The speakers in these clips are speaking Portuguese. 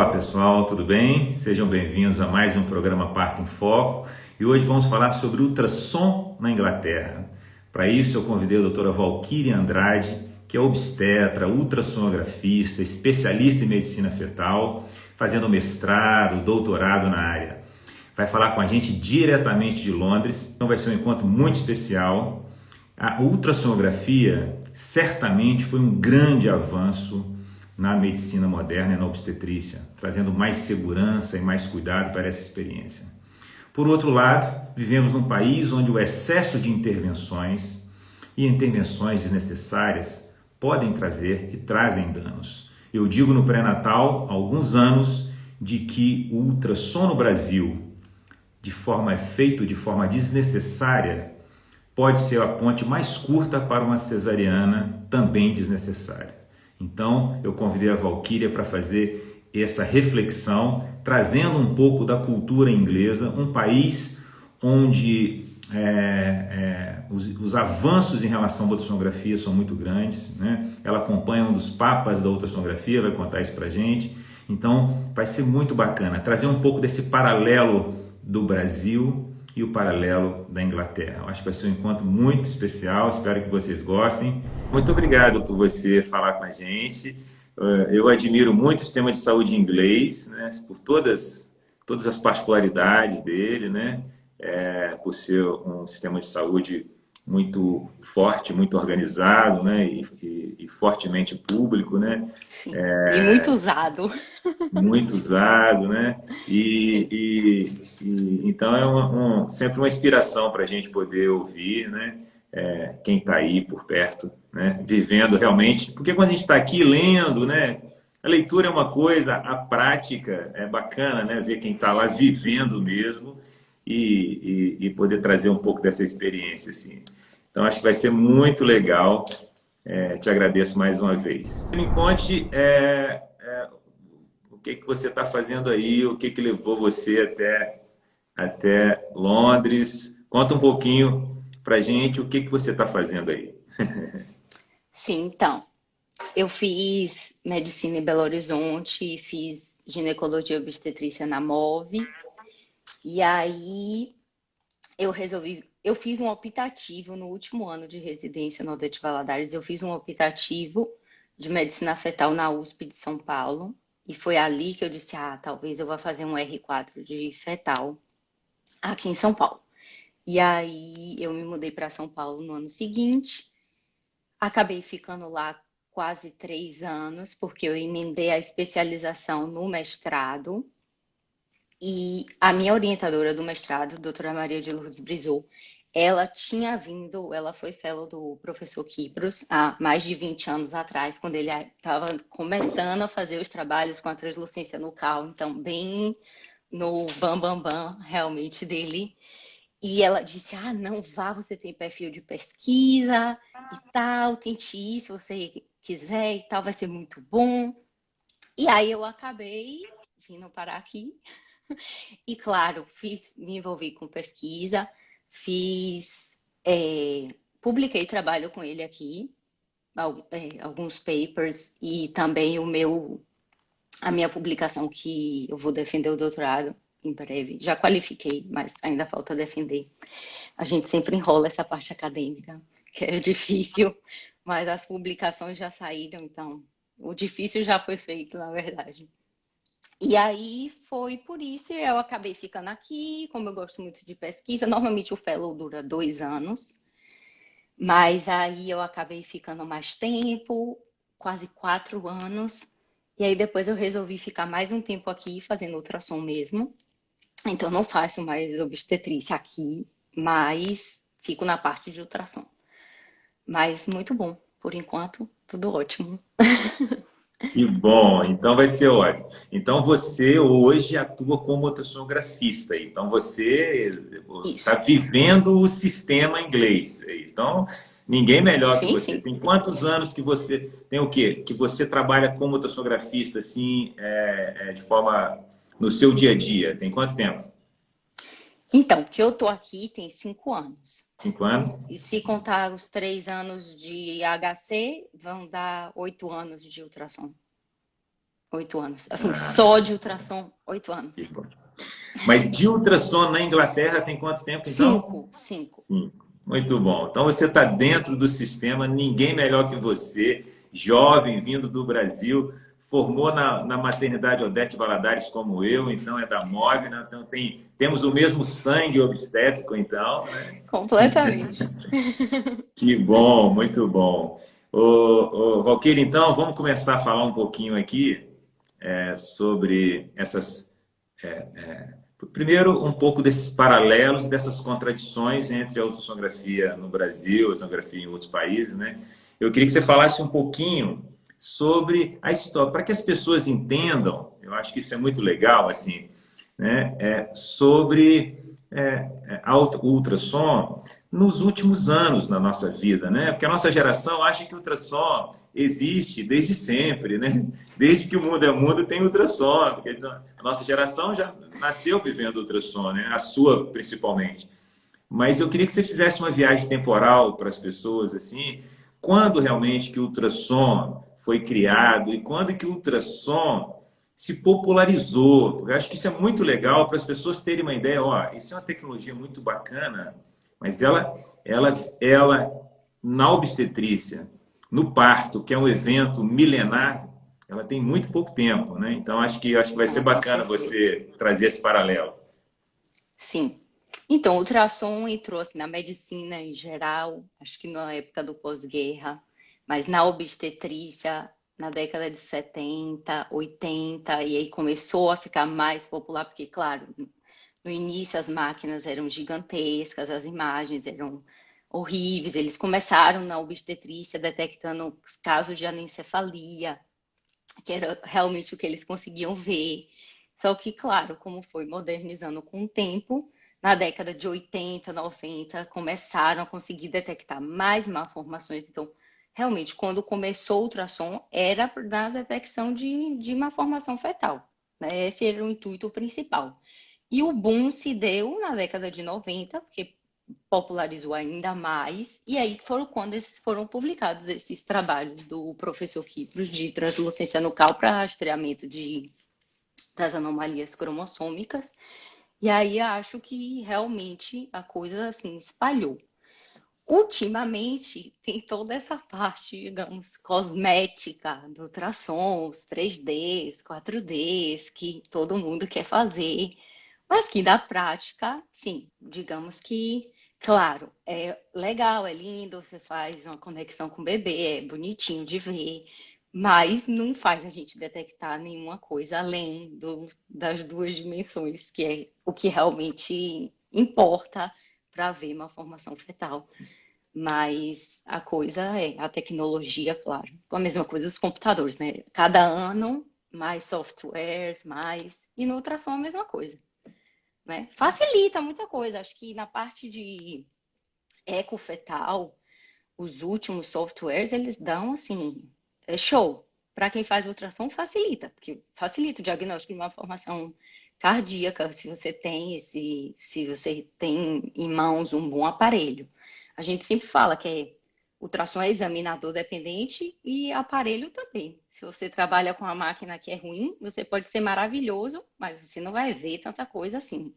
Olá pessoal, tudo bem? Sejam bem-vindos a mais um programa Parto em Foco e hoje vamos falar sobre ultrassom na Inglaterra. Para isso eu convidei a doutora Valquíria Andrade, que é obstetra, ultrassonografista, especialista em medicina fetal, fazendo mestrado, doutorado na área. Vai falar com a gente diretamente de Londres, então vai ser um encontro muito especial. A ultrassonografia certamente foi um grande avanço na medicina moderna e na obstetrícia, trazendo mais segurança e mais cuidado para essa experiência. Por outro lado, vivemos num país onde o excesso de intervenções e intervenções desnecessárias podem trazer e trazem danos. Eu digo no pré-natal há alguns anos de que o ultrassom no Brasil, feito de forma desnecessária, pode ser a ponte mais curta para uma cesariana também desnecessária. Então, eu convidei a Valquíria para fazer essa reflexão, trazendo um pouco da cultura inglesa, um país onde os avanços em relação à ultrassonografia são muito grandes, né? Ela acompanha um dos papas da ultrassonografia, vai contar isso para a gente. Então, vai ser muito bacana trazer um pouco desse paralelo do Brasil e o paralelo da Inglaterra. Eu acho que vai ser um encontro muito especial, espero que vocês gostem. Muito obrigado por você falar com a gente. Eu admiro muito o sistema de saúde inglês, né, por todas as particularidades dele, né, por ser um sistema de saúde muito forte, muito organizado, né, e fortemente público, né, Sim, e muito usado. muito usado, né? Sim, Então é sempre uma inspiração para a gente poder ouvir, né? Quem está aí por perto, né? Vivendo realmente, porque quando a gente está aqui lendo, né? A leitura é uma coisa, a prática é bacana, né? Ver quem está lá vivendo mesmo e poder trazer um pouco dessa experiência, assim. Então acho que vai ser muito legal. Te agradeço mais uma vez. Me conte o que que você está fazendo aí, o que que levou você até Londres. Conta um pouquinho para gente o que que você está fazendo aí. sim, então, eu fiz medicina em Belo Horizonte, fiz ginecologia e obstetrícia na MOV, e aí eu fiz um optativo no último ano de residência no Odete Valadares, eu fiz um optativo de medicina fetal na USP de São Paulo, e foi ali que eu disse, talvez eu vá fazer um R4 de fetal aqui em São Paulo. E aí eu me mudei para São Paulo no ano seguinte. Acabei ficando lá quase 3 anos, porque eu emendei a especialização no mestrado. E a minha orientadora do mestrado, doutora Maria de Lourdes Brizot, ela tinha vindo, ela foi fellow do professor Kipros há mais de 20 anos atrás, quando ele estava começando a fazer os trabalhos com a translucência nucal, então bem no bam bam bam realmente dele. E ela disse: não vá, você tem perfil de pesquisa e tal, tente isso, se você quiser e tal, vai ser muito bom. E aí eu acabei vindo parar aqui. E claro, me envolvi com pesquisa, fiz, é, publiquei trabalho com ele aqui, alguns papers e também a minha publicação que eu vou defender o doutorado em breve. Já qualifiquei, mas ainda falta defender. A gente sempre enrola essa parte acadêmica, que é difícil, mas as publicações já saíram, então o difícil já foi feito, na verdade. E aí foi por isso que eu acabei ficando aqui, como eu gosto muito de pesquisa, normalmente o fellow dura 2 anos, mas aí eu acabei ficando mais tempo, quase 4 anos, e aí depois eu resolvi ficar mais um tempo aqui fazendo ultrassom mesmo. Então não faço mais obstetrícia aqui, mas fico na parte de ultrassom. Mas muito bom, por enquanto, tudo ótimo. Que bom, então vai ser ótimo. Então você hoje atua como ultrassonografista, então você está Isso. vivendo o sistema inglês. Então ninguém melhor que Sim, você. sim. Tem quantos anos que você tem o quê? Que você trabalha como ultrassonografista assim, de forma no seu dia a dia? Tem quanto tempo? Então, que eu tô aqui tem 5 anos. 5 anos? E se contar os 3 anos de HC, vão dar 8 anos de ultrassom. 8 anos. Assim, Ah, só de ultrassom, 8 anos. que bom. Mas de ultrassom na Inglaterra tem quanto tempo, então? 5. 5. Muito bom. Então você está dentro do sistema, ninguém melhor que você, jovem, vindo do Brasil, formou na maternidade Odete Valadares como eu, então é da MOV, né? Então temos o mesmo sangue obstétrico, então, né? Completamente. Que bom, muito bom. Valquíria, então vamos começar a falar um pouquinho aqui sobre essas. Primeiro, um pouco desses paralelos, dessas contradições entre a ultrassonografia no Brasil, a ultrassonografia em outros países, né? Eu queria que você falasse um pouquinho sobre a história, para que as pessoas entendam, eu acho que isso é muito legal, assim, né? Sobre o ultrassom nos últimos anos na nossa vida, né? Porque a nossa geração acha que o ultrassom existe desde sempre, né? Desde que o mundo é mundo tem ultrassom, porque a nossa geração já nasceu vivendo ultrassom, né? A sua principalmente. Mas eu queria que você fizesse uma viagem temporal para as pessoas, assim, quando realmente que o ultrassom foi criado e quando que o ultrassom se popularizou. Porque eu acho que isso é muito legal para as pessoas terem uma ideia. Ó, isso é uma tecnologia muito bacana, mas ela na obstetrícia, no parto, que é um evento milenar, ela tem muito pouco tempo, né? Então acho que vai ser Ah, com bacana certeza. você trazer esse paralelo. Sim. Então, o ultrassom entrou assim, na medicina em geral, acho que na época do pós-guerra, mas na obstetrícia, na década de 70, 80, e aí começou a ficar mais popular, porque, claro, no início as máquinas eram gigantescas, as imagens eram horríveis, eles começaram na obstetrícia detectando casos de anencefalia, que era realmente o que eles conseguiam ver. Só que, claro, como foi modernizando com o tempo, na década de 80, 90, começaram a conseguir detectar mais malformações. Então, realmente, quando começou o ultrassom, era na detecção de malformação fetal, né? Esse era o intuito principal. E o boom se deu na década de 90, porque popularizou ainda mais, e aí foram quando foram publicados esses trabalhos do professor Kipros de translucência nucal para rastreamento das anomalias cromossômicas, e aí acho que realmente a coisa assim espalhou. Ultimamente tem toda essa parte, digamos, cosmética do ultrassom, os 3Ds, 4Ds, que todo mundo quer fazer, mas que na prática, sim, digamos que, claro, é legal, é lindo, você faz uma conexão com o bebê, é bonitinho de ver, mas não faz a gente detectar nenhuma coisa além das duas dimensões, que é o que realmente importa para ver uma formação fetal. Mas a coisa é a tecnologia, claro. A mesma coisa dos computadores, né? Cada ano, mais softwares, mais. E no ultrassom a mesma coisa, né? Facilita muita coisa. Acho que na parte de ecofetal, os últimos softwares, eles dão, assim, é show. Para quem faz ultrassom, facilita, porque facilita o diagnóstico de uma formação cardíaca, se você tem em mãos um bom aparelho. A gente sempre fala que ultrassom é examinador dependente e aparelho também. Se você trabalha com uma máquina que é ruim, você pode ser maravilhoso, mas você não vai ver tanta coisa assim.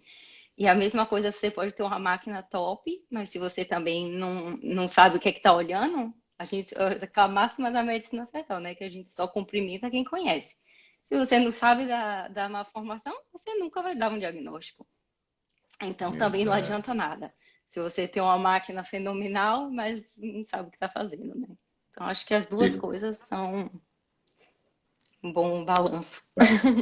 E a mesma coisa, você pode ter uma máquina top, mas se você também não sabe o que é que está olhando, a máxima da medicina fetal, né? Que a gente só cumprimenta quem conhece. Se você não sabe da malformação, você nunca vai dar um diagnóstico. Então também não Exato. adianta nada. Se você tem uma máquina fenomenal, mas não sabe o que está fazendo, né? Então acho que as duas coisas são um bom balanço.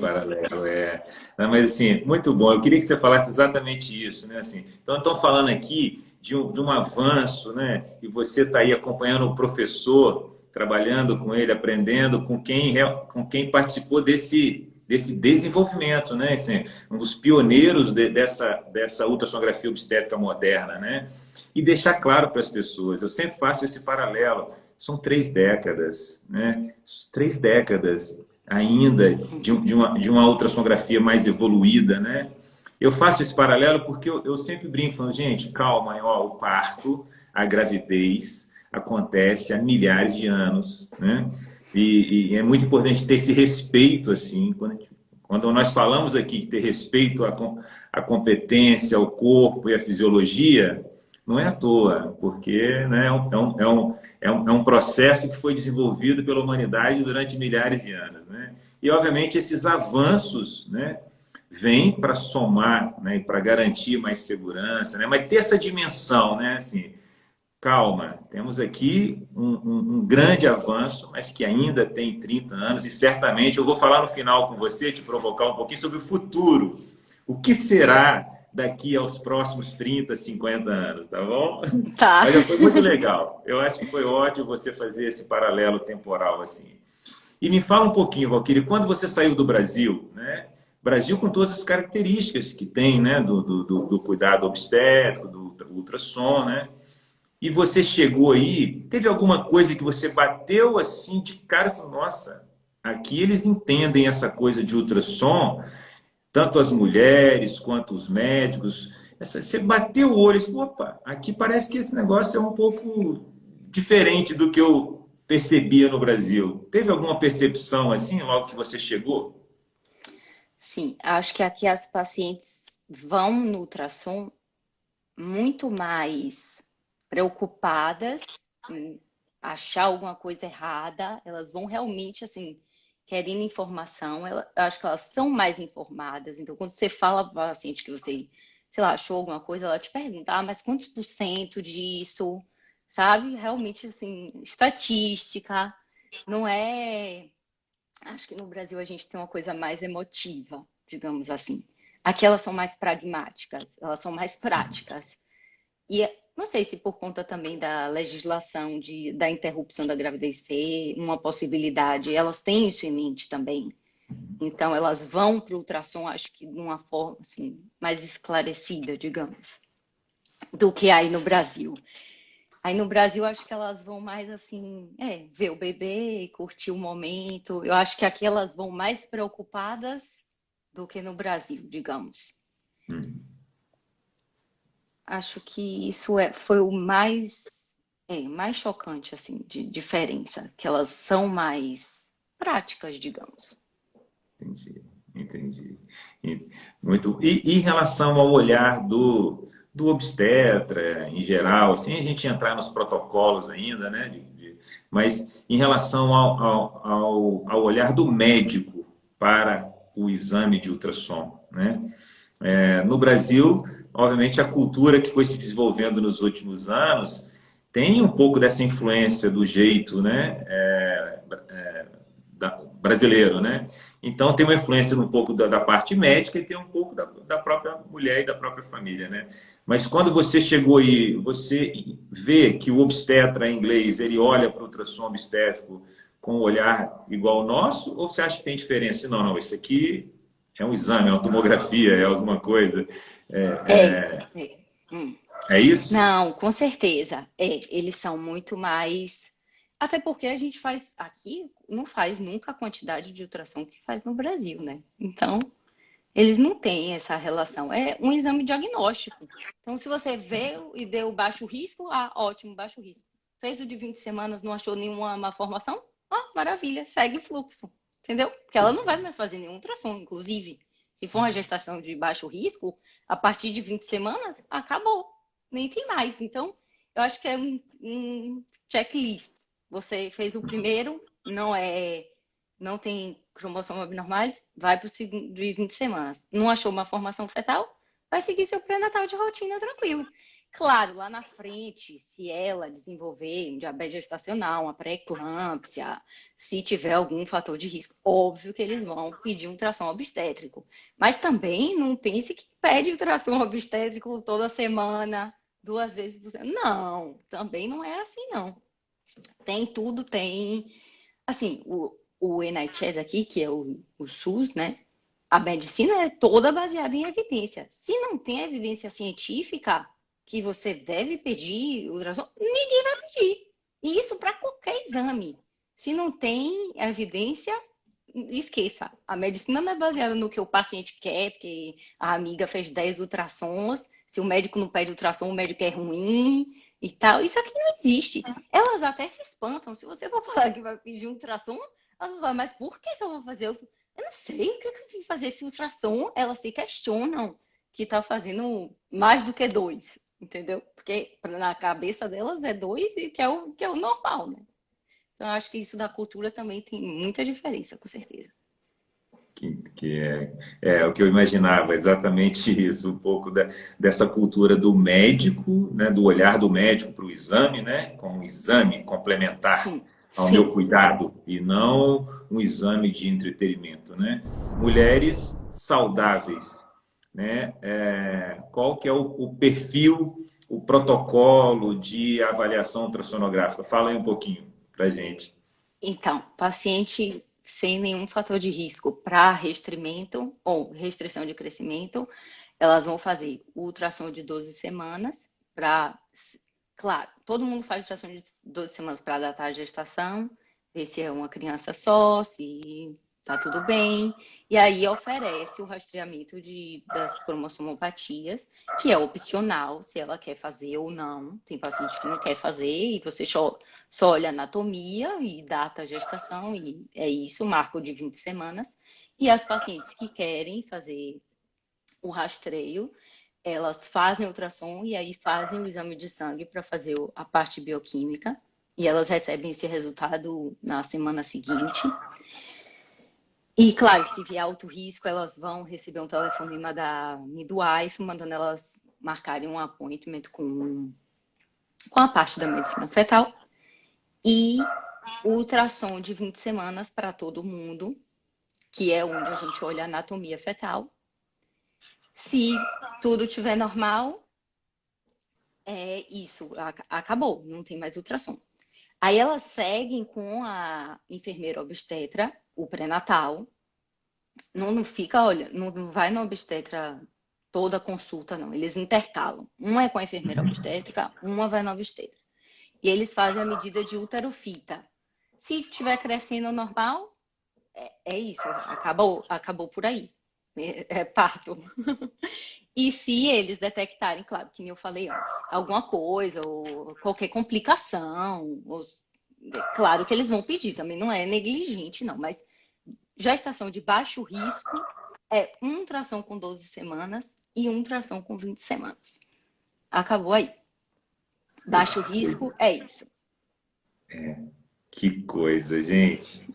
Paralelo, é. Não, mas assim, muito bom. Eu queria que você falasse exatamente isso, né? Assim, então, estão falando aqui de um avanço, né? E você está aí acompanhando o professor, trabalhando com ele, aprendendo com quem participou desse desenvolvimento, né? Assim, um dos pioneiros dessa ultrassonografia obstétrica moderna, né? E deixar claro para as pessoas, eu sempre faço esse paralelo. São 3 décadas, né? 3 décadas ainda de uma ultrassonografia mais evoluída, né? Eu faço esse paralelo porque eu sempre brinco, falando, gente, calma, ó, o parto, a gravidez acontece há milhares de anos, né? E é muito importante ter esse respeito, assim, quando nós falamos aqui de ter respeito à competência, ao corpo e à fisiologia, não é à toa, porque né, é um processo que foi desenvolvido pela humanidade durante milhares de anos. Né? E, obviamente, esses avanços né, vêm para somar, né, para garantir mais segurança, né? Mas ter essa dimensão, né, assim, calma, temos aqui um grande avanço, mas que ainda tem 30 anos, e certamente eu vou falar no final com você, te provocar um pouquinho sobre o futuro. O que será daqui aos próximos 30, 50 anos, tá bom? Tá. Mas já foi muito legal. Eu acho que foi ótimo você fazer esse paralelo temporal assim. E me fala um pouquinho, Valquíria, quando você saiu do Brasil, né? Brasil com todas as características que tem, né? Do cuidado obstétrico, do ultrassom, né? E você chegou aí, teve alguma coisa que você bateu assim de cara e falou, nossa, aqui eles entendem essa coisa de ultrassom, tanto as mulheres quanto os médicos. Você bateu o olho e falou, opa, aqui parece que esse negócio é um pouco diferente do que eu percebia no Brasil. Teve alguma percepção assim, logo que você chegou? Sim, acho que aqui as pacientes vão no ultrassom muito mais preocupadas em achar alguma coisa errada, elas vão realmente assim querendo informação, eu acho que elas são mais informadas. Então, quando você fala para a paciente que você, sei lá, achou alguma coisa, ela te pergunta, ah, mas quantos por cento disso, sabe? Realmente, assim, estatística, não é. Acho que no Brasil a gente tem uma coisa mais emotiva, digamos assim. Aqui elas são mais pragmáticas, elas são mais práticas. E não sei se por conta também da legislação da interrupção da gravidez ser uma possibilidade, elas têm isso em mente também. Então elas vão para o ultrassom, acho que de uma forma assim, mais esclarecida, digamos, do que aí no Brasil. Aí no Brasil acho que elas vão mais assim, ver o bebê, curtir o momento. Eu acho que aqui elas vão mais preocupadas do que no Brasil, digamos. Acho que isso foi o mais chocante, assim, de diferença, que elas são mais práticas, digamos. Entendi, entendi. Muito. E em relação ao olhar do obstetra, em geral, sem a gente entrar nos protocolos ainda, né? Mas em relação ao olhar do médico para o exame de ultrassom, né? No Brasil, obviamente, a cultura que foi se desenvolvendo nos últimos anos tem um pouco dessa influência do jeito, né? Brasileiro, né? Então tem uma influência um pouco da parte médica e tem um pouco da própria mulher e da própria família, né? Mas quando você chegou aí, você vê que o obstetra inglês ele olha para o ultrassom obstétrico com um olhar igual ao nosso, ou você acha que tem diferença? Não, não, isso aqui é um exame, é uma tomografia, é alguma coisa. É, É, é. Hum. é isso? Não, com certeza. Eles são muito mais. Até porque a gente faz aqui, não faz nunca a quantidade de ultrassom que faz no Brasil, né? Então, eles não têm essa relação. É um exame diagnóstico. Então, se você vê e deu baixo risco, ah, ótimo, baixo risco. Fez o de 20 semanas, não achou nenhuma malformação? Ah, maravilha, segue o fluxo. Entendeu? Porque ela não vai mais fazer nenhum ultrassom, inclusive. Se for uma gestação de baixo risco, a partir de 20 semanas, acabou. Nem tem mais. Então, eu acho que é um checklist. Você fez o primeiro, não tem cromossomo abnormais, vai para o segundo de 20 semanas. Não achou uma formação fetal? Vai seguir seu pré-natal de rotina tranquilo. Claro, lá na frente, se ela desenvolver um diabetes gestacional, uma pré-eclâmpsia, se tiver algum fator de risco, óbvio que eles vão pedir um ultrassom obstétrico. Mas também não pense que pede ultrassom obstétrico toda semana, 2 vezes por semana. Não, também não é assim, não. Tem tudo, tem. Assim, o NHS aqui, que é o SUS, né? A medicina é toda baseada em evidência. Se não tem evidência científica que você deve pedir ultrassom, ninguém vai pedir. E isso para qualquer exame. Se não tem evidência, esqueça. A medicina não é baseada no que o paciente quer, porque a amiga fez 10 ultrassons. Se o médico não pede ultrassom, o médico é ruim. e tal. Isso aqui não existe. Elas até se espantam. Se você for falar que vai pedir um ultrassom, elas vão falar, mas por que eu vou fazer? Eu não sei o que eu vim fazer esse ultrassom. Elas se questionam que está fazendo mais do que 2, entendeu? Porque na cabeça delas é 2 e que é o normal, né? Então, eu acho que isso da cultura também tem muita diferença, com certeza. Que é o que eu imaginava, exatamente isso, um pouco dessa cultura do médico, né, do olhar do médico para o exame, né, como um exame complementar Sim, ao meu sim. cuidado e não um exame de entretenimento, né? Mulheres saudáveis, né? Qual que é o perfil, o protocolo de avaliação ultrassonográfica? Fala aí um pouquinho para gente. Então, paciente sem nenhum fator de risco para restrimento ou restrição de crescimento, elas vão fazer o ultrassom de 12 semanas para, claro, todo mundo faz ultrassom de 12 semanas para datar a gestação, ver se é uma criança só, se tá tudo bem, e aí oferece o rastreamento das cromossomopatias, que é opcional, se ela quer fazer ou não. Tem paciente que não quer fazer e você só olha anatomia e data a gestação, e é isso, marco de 20 semanas. E as pacientes que querem fazer o rastreio, elas fazem ultrassom e aí fazem o exame de sangue para fazer a parte bioquímica. E elas recebem esse resultado na semana seguinte. E, claro, se vier alto risco, elas vão receber um telefonema da midwife, mandando elas marcarem um appointment com a parte da medicina fetal. E o ultrassom de 20 semanas para todo mundo, que é onde a gente olha a anatomia fetal. Se tudo estiver normal, isso, acabou, não tem mais ultrassom. Aí elas seguem com a enfermeira obstetra, o pré-natal. Não fica, olha, não vai na obstetra toda a consulta, não. Eles intercalam. Uma é com a enfermeira obstétrica, uma vai na obstetra. E eles fazem a medida de útero-fita. Se estiver crescendo normal, é isso, acabou por aí. É parto. E se eles detectarem, claro, que nem eu falei antes, alguma coisa ou qualquer complicação, claro que eles vão pedir, também não é negligente, não, mas gestação de baixo risco é um ultrassom com 12 semanas e um ultrassom com 20 semanas. Acabou aí. Baixo risco é isso. Que coisa, gente.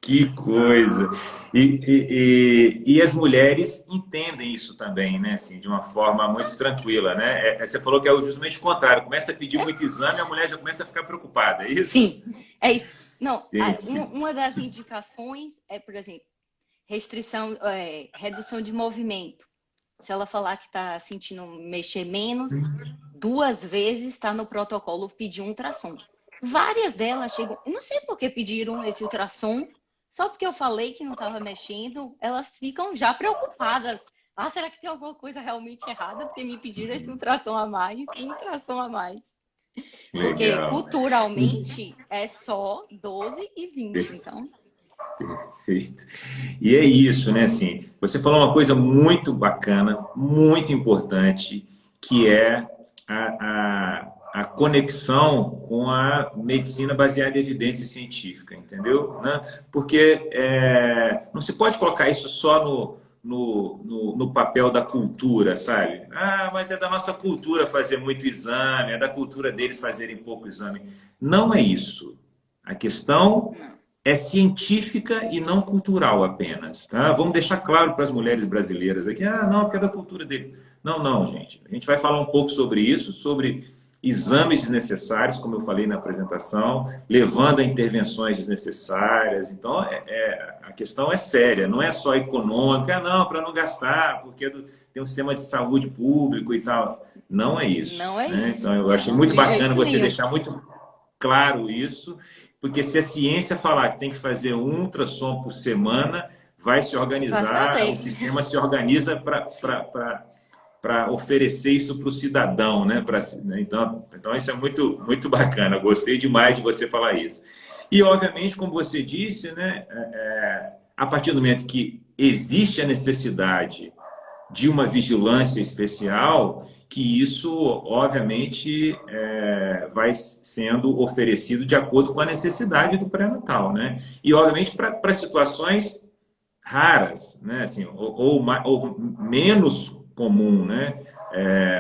Que coisa! E as mulheres entendem isso também, né? Assim, de uma forma muito tranquila, né? Você falou que é justamente o contrário. Começa a pedir muito exame, a mulher já começa a ficar preocupada, é isso? Sim, é isso. Não, Gente, uma das indicações é, por exemplo, redução de movimento. Se ela falar que está sentindo mexer menos, 2 vezes está no protocolo pedir um ultrassom. Várias delas chegam, eu não sei por que pediram esse ultrassom, só porque eu falei que não estava mexendo, elas ficam já preocupadas. Ah, será que tem alguma coisa realmente errada? Porque me pediram esse ultrassom a mais, um ultrassom a mais. Porque legal. culturalmente é só 12 e 20, então. Perfeito. E é isso, né? Assim, você falou uma coisa muito bacana, muito importante, que é a conexão com a medicina baseada em evidência científica, entendeu? Né? Porque não se pode colocar isso só no papel da cultura, sabe? Ah, mas é da nossa cultura fazer muito exame, é da cultura deles fazerem pouco exame. Não é isso. A questão Não. é científica e não cultural apenas. Tá? Vamos deixar claro para as mulheres brasileiras aqui, não, porque é da cultura dele. Não, não, gente. A gente vai falar um pouco sobre isso, sobre exames desnecessários, como eu falei na apresentação, levando a intervenções desnecessárias. Então, a questão é séria, não é só econômica, não, para não gastar, porque tem um sistema de saúde público e tal. Não é isso. Não é Né? isso. Então, eu achei Não, muito de bacana jeito você nenhum. deixar muito claro isso, porque se a ciência falar que tem que fazer um ultrassom por semana, vai se Vai organizar, o fazer. sistema se organiza para oferecer isso para o cidadão, né? Então, isso é muito, muito bacana. Gostei demais de você falar isso. E, obviamente, como você disse, né? A partir do momento que existe a necessidade de uma vigilância especial, que isso, obviamente, vai sendo oferecido de acordo com a necessidade do pré-natal, né? E, obviamente, para situações raras, né? Assim, ou menos comum, né?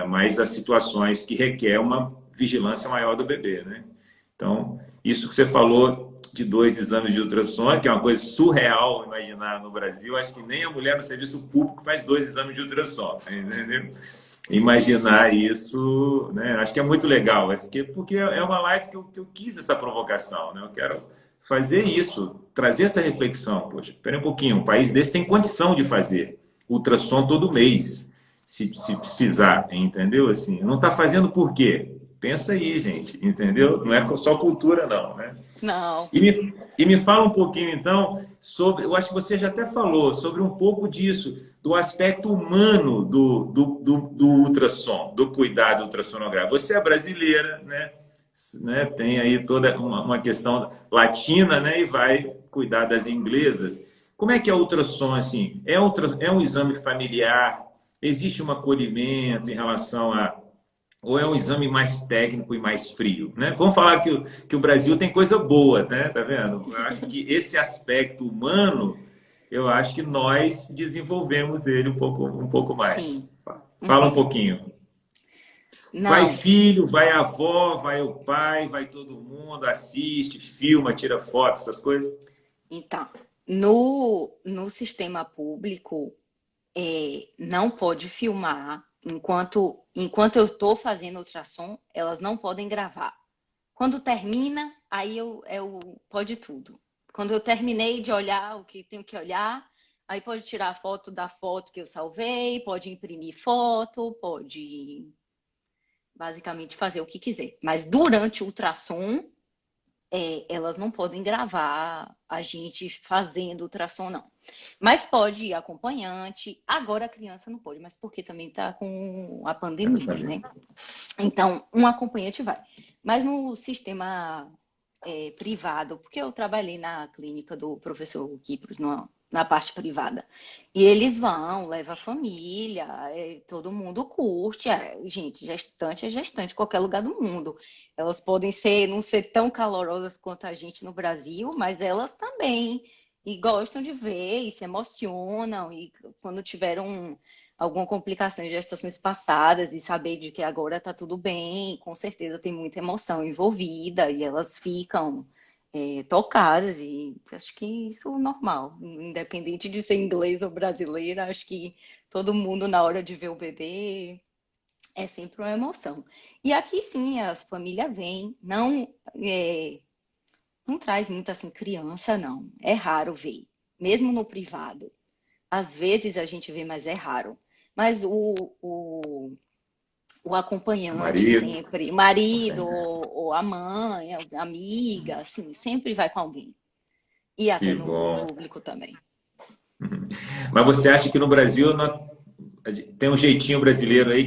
Mas as situações que requer uma vigilância maior do bebê, né? Então, isso que você falou de 2 exames de ultrassom, que é uma coisa surreal imaginar no Brasil, acho que nem a mulher no serviço público faz 2 exames de ultrassom, entendeu? Imaginar isso, né? Acho que é muito legal, porque é uma live que eu quis essa provocação, né? Eu quero fazer isso, trazer essa reflexão. Poxa, espera um pouquinho, um país desse tem condição de fazer ultrassom todo mês, se precisar, entendeu? Assim, não está fazendo por quê? Pensa aí, gente, entendeu? Não é só cultura, não, né? Não. E me fala um pouquinho, então, sobre. Eu acho que você já até falou sobre um pouco disso, do aspecto humano do ultrassom, do cuidado ultrassonográfico. Você é brasileira, né? Tem aí toda uma questão latina, né? E vai cuidar das inglesas. Como é que é o ultrassom, assim? É um exame familiar? Existe um acolhimento em relação a ou é um exame mais técnico e mais frio, né? Vamos falar que o Brasil tem coisa boa, né? Tá vendo? Eu acho que esse aspecto humano, eu acho que nós desenvolvemos ele um pouco mais. Sim. Fala um Uhum. pouquinho. Vai Não. filho, vai avó, vai o pai, vai todo mundo, assiste, filma, tira foto, essas coisas? Então, no sistema público, não pode filmar enquanto eu estou fazendo ultrassom, elas não podem gravar. Quando termina, aí pode tudo. Quando eu terminei de olhar o que tenho que olhar, aí pode tirar a foto da foto que eu salvei, pode imprimir foto, pode basicamente fazer o que quiser. Mas durante o ultrassom, elas não podem gravar a gente fazendo ultrassom, não. Mas pode ir acompanhante. Agora a criança não pode, mas porque também está com a pandemia, né? Então, um acompanhante vai. Mas no sistema privado, porque eu trabalhei na clínica do professor Kipros, na parte privada. E eles vão, leva a família, todo mundo curte. Gente, gestante é gestante em qualquer lugar do mundo. Elas podem não ser tão calorosas quanto a gente no Brasil, mas elas também. E gostam de ver, e se emocionam, e quando tiveram alguma complicação em gestações passadas e saber de que agora está tudo bem, com certeza tem muita emoção envolvida e elas ficam tocadas e acho que isso é normal, independente de ser inglês ou brasileira, acho que todo mundo na hora de ver o bebê é sempre uma emoção. E aqui sim, as famílias vêm, não traz muita assim criança, não. É raro ver, mesmo no privado. Às vezes a gente vê, mas é raro. Mas o O acompanhante marido. sempre, o marido, ou a mãe, a amiga, assim, sempre vai com alguém. E até Que no bom. público também. Mas você acha que no Brasil tem um jeitinho brasileiro aí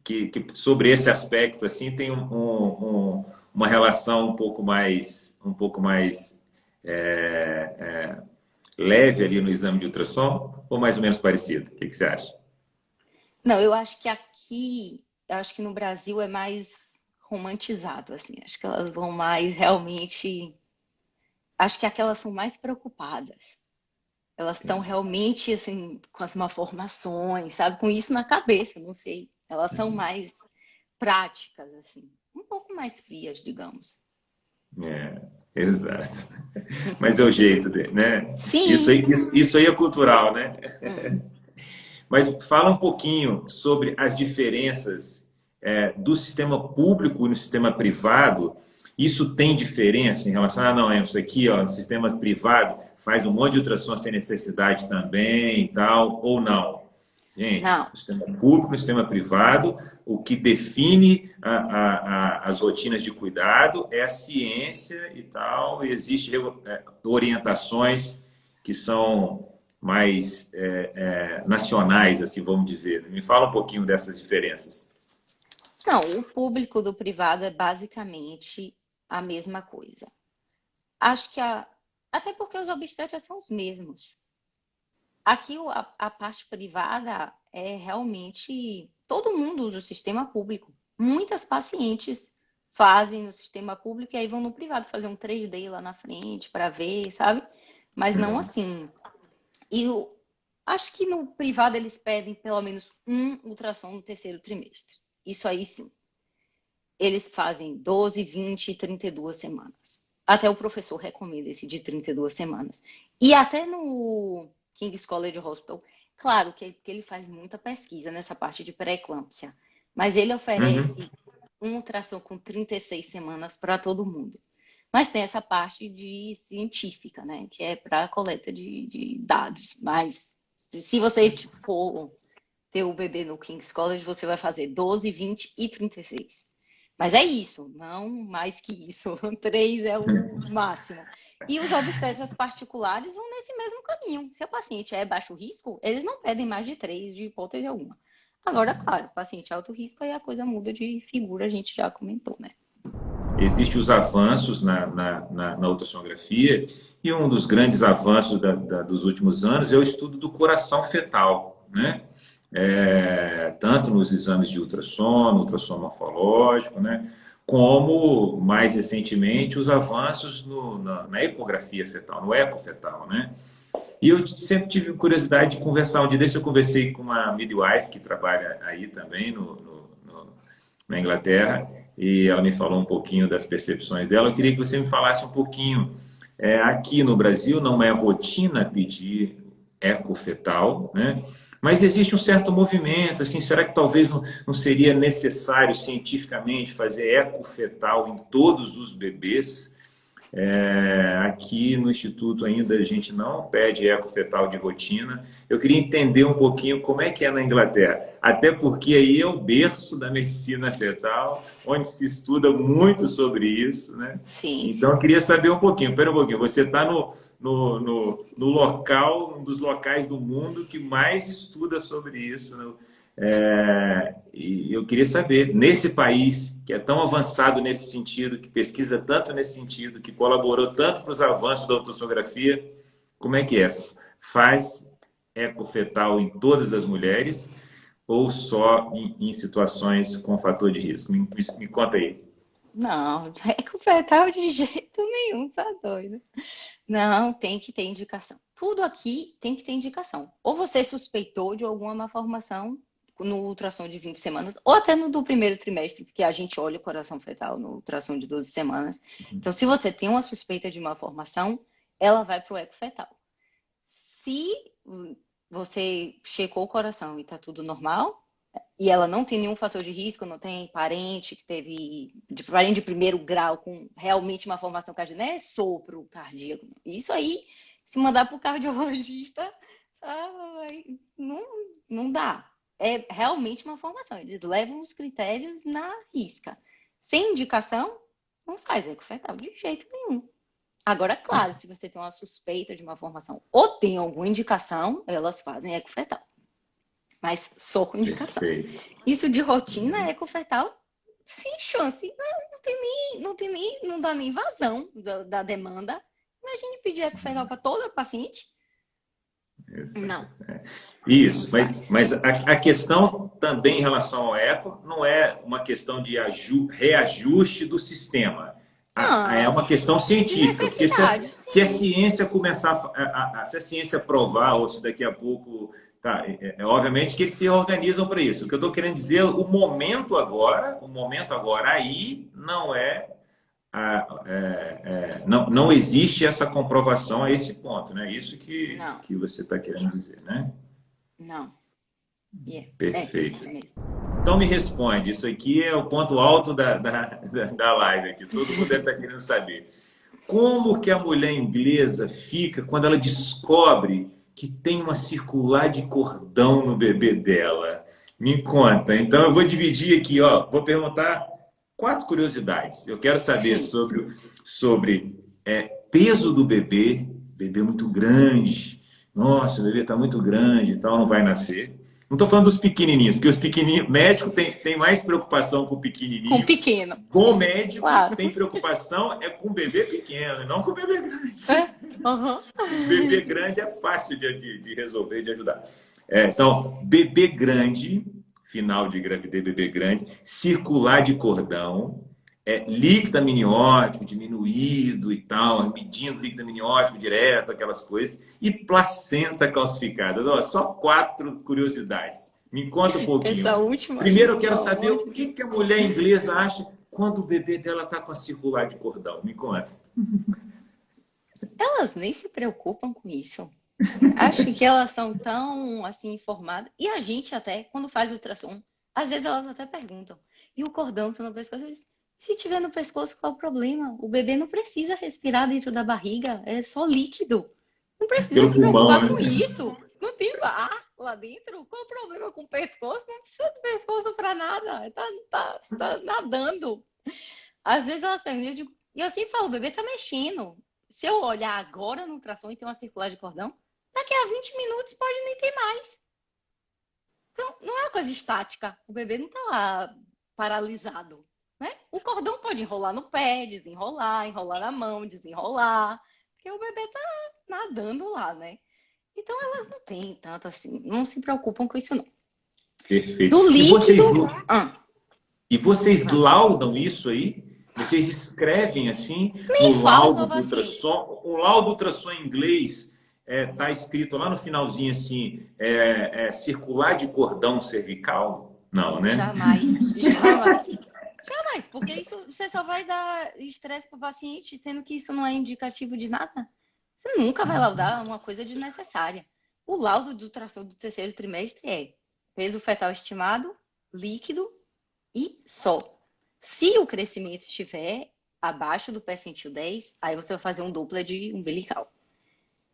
que sobre esse aspecto assim tem uma relação um pouco mais leve ali no exame de ultrassom ou mais ou menos parecido? O que você acha? Não, eu acho que no Brasil é mais romantizado, assim. Acho que elas vão mais realmente. Acho que aquelas são mais preocupadas. Elas estão Entendi. realmente, assim, com as malformações, sabe? Com isso na cabeça, não sei. Elas são mais práticas, assim. Um pouco mais frias, digamos. É, exato. Mas é o jeito, né? Isso Sim. aí, isso aí é cultural, né? Hum. Mas fala um pouquinho sobre as diferenças do sistema público e no sistema privado. Isso tem diferença em relação a, não, isso aqui, ó, no sistema privado faz um monte de ultrassom sem necessidade também e tal, ou não? Gente, Não. no sistema público, no sistema privado, o que define as rotinas de cuidado é a ciência e tal, e existem orientações que são mais nacionais, assim, vamos dizer. Me fala um pouquinho dessas diferenças. Não, o público do privado é basicamente a mesma coisa. Acho que até porque os obstetras são os mesmos. aqui a parte privada é realmente todo mundo usa o sistema público. Muitas pacientes fazem no sistema público e aí vão no privado fazer um 3D lá na frente para ver, sabe? Mas não Uhum. assim. E eu acho que no privado eles pedem pelo menos um ultrassom no terceiro trimestre. Isso aí sim. Eles fazem 12, 20 e 32 semanas. Até o professor recomenda esse de 32 semanas. E até no King's College Hospital, claro que ele faz muita pesquisa nessa parte de pré-eclâmpsia, mas ele Uhum. oferece um ultrassom com 36 semanas para todo mundo. Mas tem essa parte de científica, né? Que é para a coleta de dados. Mas se você for ter o bebê no King's College, você vai fazer 12, 20 e 36. Mas é isso, não mais que isso. 3 é o máximo. E os obstetras particulares vão nesse mesmo caminho. Se o paciente é baixo risco, eles não pedem mais de 3 de hipótese alguma. Agora, claro, paciente alto risco, aí a coisa muda de figura, a gente já comentou, né? Existem os avanços na ultrassonografia, e um dos grandes avanços dos últimos anos é o estudo do coração fetal, né? Tanto nos exames de ultrassom, no ultrassom morfológico, né? Como, mais recentemente, os avanços na ecografia fetal, no ecofetal, né? E eu sempre tive curiosidade de conversar. Um dia desse eu conversei com uma midwife que trabalha aí também na Inglaterra, e ela me falou um pouquinho das percepções dela. Eu queria que você me falasse um pouquinho. Aqui no Brasil não é rotina pedir ecofetal, né? Mas existe um certo movimento, assim, será que talvez não seria necessário cientificamente fazer ecofetal em todos os bebês? Aqui no Instituto ainda a gente não pede ecofetal de rotina. Eu queria entender um pouquinho como é que é na Inglaterra, até porque aí é o berço da medicina fetal, onde se estuda muito sobre isso, né? Sim, Então sim. eu queria saber um pouquinho, pera um pouquinho, você está no local, um dos locais do mundo que mais estuda sobre isso, né? E eu queria saber, nesse país que é tão avançado nesse sentido, que pesquisa tanto nesse sentido, que colaborou tanto para os avanços da ortossografia, como é que é? Faz ecofetal em todas as mulheres ou só em situações com fator de risco? Me conta aí. Não, recuperar de jeito nenhum, tá doido. Não, tem que ter indicação. Tudo aqui tem que ter indicação. Ou você suspeitou de alguma malformação no ultrassom de 20 semanas, ou até no do primeiro trimestre, porque a gente olha o coração fetal no ultrassom de 12 semanas. Então, se você tem uma suspeita de malformação, ela vai para o eco fetal. Se você checou o coração e está tudo normal, e ela não tem nenhum fator de risco, não tem parente que teve parente de primeiro grau com realmente uma formação cardíaca, não é sopro cardíaco. Isso aí, se mandar para o cardiologista, não, não dá. É realmente uma formação. Eles levam os critérios na risca. Sem indicação, não faz ecofetal de jeito nenhum. Agora, claro, se você tem uma suspeita de uma formação ou tem alguma indicação, elas fazem ecofetal. Mas só com indicação. Perfeito. Isso de rotina ecofetal, sem chance. Não dá nem vazão da demanda. Imagine pedir ecofetal para toda paciente. Não, não Isso, faz. mas a questão também em relação ao eco não é uma questão de reajuste do sistema. É Não, uma questão de científica, porque necessidade, se a sim. ciência começar, se a ciência provar, ou se daqui a pouco, tá, obviamente que eles se organizam para isso. O que eu estou querendo dizer, o momento agora aí não não existe essa comprovação a esse ponto, né? Isso Não, que você está querendo dizer, né? não. Perfeito. Isso mesmo. Então me responde, isso aqui é o ponto alto da live aqui, todo mundo deve estar querendo saber. Como que a mulher inglesa fica quando ela descobre que tem uma circular de cordão no bebê dela? Me conta. Então eu vou dividir aqui, ó, vou perguntar quatro curiosidades. Eu quero saber Sim. sobre peso do bebê, bebê muito grande. Nossa, o bebê está muito grande e tal, não vai nascer. Não estou falando dos pequenininhos, porque os pequenininhos, médico tem mais preocupação com o Com o pequenininho. pequeno. Bom médico Claro. tem preocupação é com o bebê pequeno, não com o bebê grande. É? Uhum. O bebê grande é fácil de resolver, de ajudar. Então, bebê grande, final de gravidez, bebê grande, circular de cordão, líquido amniótico diminuído e tal, medindo líquido amniótico direto, aquelas coisas, e placenta calcificada. Ó, só 4 curiosidades. Me conta um pouquinho. Essa última Primeiro aí, eu quero pelo saber amor de o que a mulher inglesa acha quando o bebê dela está com a circular de cordão. Me conta. Elas nem se preocupam com isso. Acho que elas são tão assim informadas. E a gente até, quando faz ultrassom, às vezes elas até perguntam. E o cordão tá no pescoço? Se tiver no pescoço, qual é o problema? O bebê não precisa respirar dentro da barriga, é só líquido. Não precisa Pelo se pulmão, preocupar né? com isso. Não tem ar lá dentro. Qual o problema com o pescoço? Não precisa do pescoço para nada. Tá nadando. Às vezes elas perguntam, e eu sempre falo, o bebê tá mexendo. Se eu olhar agora no ultrassom e tem uma circular de cordão, daqui a 20 minutos pode nem ter mais. Então, não é uma coisa estática. O bebê não tá lá paralisado, né? O cordão pode enrolar no pé, desenrolar, enrolar na mão, desenrolar. Porque o bebê tá nadando lá, né? Então, elas não têm tanto assim, não se preocupam com isso, não. Perfeito. Do líquido... E vocês laudam isso aí? Vocês escrevem assim Nem no falo laudo com do o paciente. ultrassom? O laudo ultrassom em inglês tá escrito lá no finalzinho assim, circular de cordão cervical? Não, né? Jamais, jamais. Jamais, porque isso você só vai dar estresse para o paciente, sendo que isso não é indicativo de nada. Você nunca vai laudar uma coisa desnecessária. O laudo do ultrassom do terceiro trimestre é peso fetal estimado, líquido e só. Se o crescimento estiver abaixo do percentil 10, aí você vai fazer um Doppler de umbilical.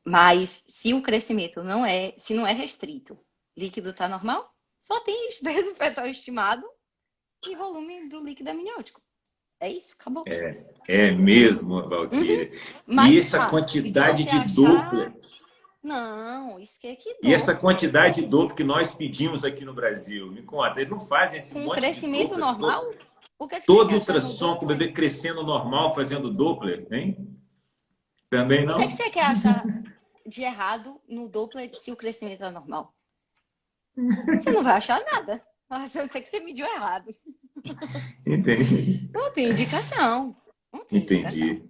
Mas se o crescimento se não é restrito, líquido está normal, só tem peso fetal estimado e volume do líquido amniótico. É isso, acabou. É mesmo, Valquíria. Mas, E essa claro, quantidade se você de Doppler, Não, isso que é que e essa Doppler. quantidade de Doppler que nós pedimos aqui no Brasil, me conta, eles não fazem esse Com monte de crescimento Doppler normal, o que é que você todo quer achar no ultrassom com o Doppler? bebê crescendo normal fazendo Doppler, hein? Também O que é que não? você quer achar de errado no Doppler se o crescimento é normal? Você não vai achar nada. A não ser que você mediu errado. Entendi. Não tem indicação. Não tem indicação. Entendi.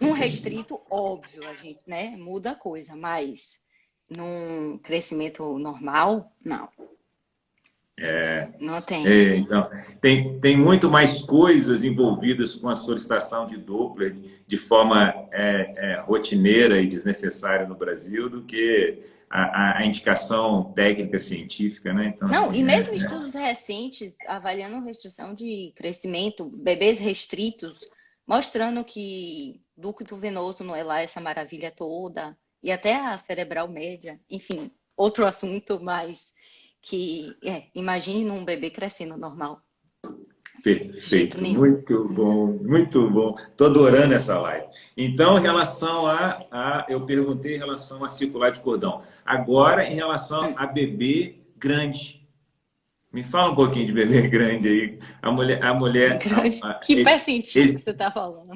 Num restrito, óbvio, a gente, né, muda a coisa, mas num crescimento normal, não. Não tem. Então, tem muito mais coisas envolvidas com a solicitação de Doppler de forma rotineira e desnecessária no Brasil do que a indicação técnica científica, né? Então, Não, assim, e mesmo estudos recentes avaliando restrição de crescimento, bebês restritos, mostrando que ducto venoso não é lá essa maravilha toda, e até a cerebral média, enfim, outro assunto, mas que, imagine num bebê crescendo normal. perfeito, muito bom, muito bom. Estou adorando essa live. Então, em relação eu perguntei em relação a circular de cordão. Agora, em relação a bebê grande. Me fala um pouquinho de bebê grande aí. A mulher. Grande. Que percentil que você está falando?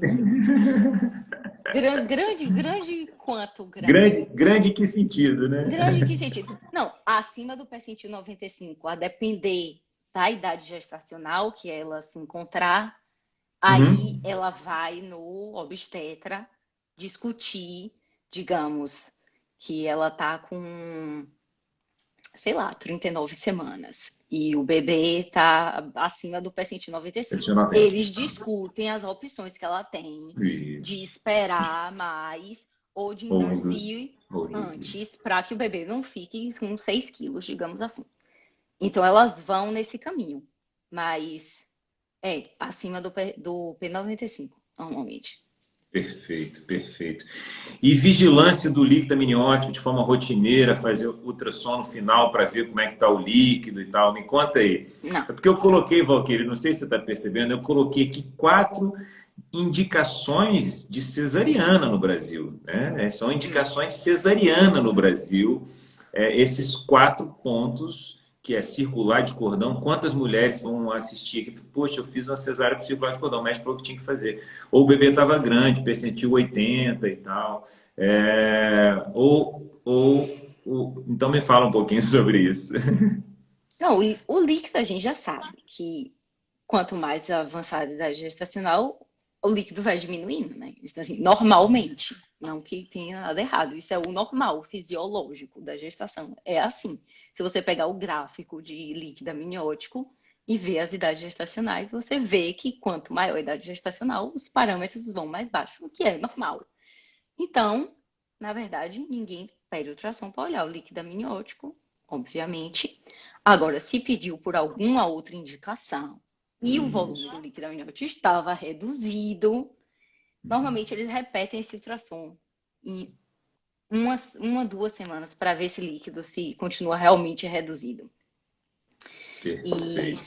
Grande quanto grande? Grande em que sentido, né? Grande em que sentido? Não, acima do percentil 95, a depender da idade gestacional que ela se encontrar, aí ela vai no obstetra discutir, digamos, que ela tá com, sei lá, 39 semanas. E o bebê tá acima do percentil 95. Eles discutem as opções que ela tem de esperar mais ou de induzir antes para que o bebê não fique com 6 quilos, digamos assim. Então, elas vão nesse caminho. Mas acima do P95, normalmente. Perfeito, perfeito. E vigilância do líquido amniótico de forma rotineira, fazer ultrassom no final para ver como é que está o líquido e tal. Me conta aí. Não. É porque eu coloquei, Valquíria, não sei se você está percebendo, eu coloquei aqui 4 indicações de cesariana no Brasil. Né? São indicações de cesariana no Brasil. Esses 4 pontos que é circular de cordão, quantas mulheres vão assistir? Que, poxa, eu fiz uma cesárea com circular de cordão, o médico falou que tinha que fazer. Ou o bebê estava grande, percentil 80 e tal. Então me fala um pouquinho sobre isso. Não, o líquido a gente já sabe que quanto mais avançada a idade gestacional, o líquido vai diminuindo, né? Isso assim, normalmente. Não que tenha nada errado. Isso é o normal, o fisiológico da gestação. É assim. Se você pegar o gráfico de líquido amniótico e ver as idades gestacionais, você vê que quanto maior a idade gestacional, os parâmetros vão mais baixos, o que é normal. Então, na verdade, ninguém pede ultrassom para olhar o líquido amniótico, obviamente. Agora, se pediu por alguma outra indicação e o volume do líquido amniótico estava reduzido, normalmente eles repetem esse ultrassom em duas semanas para ver esse líquido se continua realmente reduzido. E, Perfeito.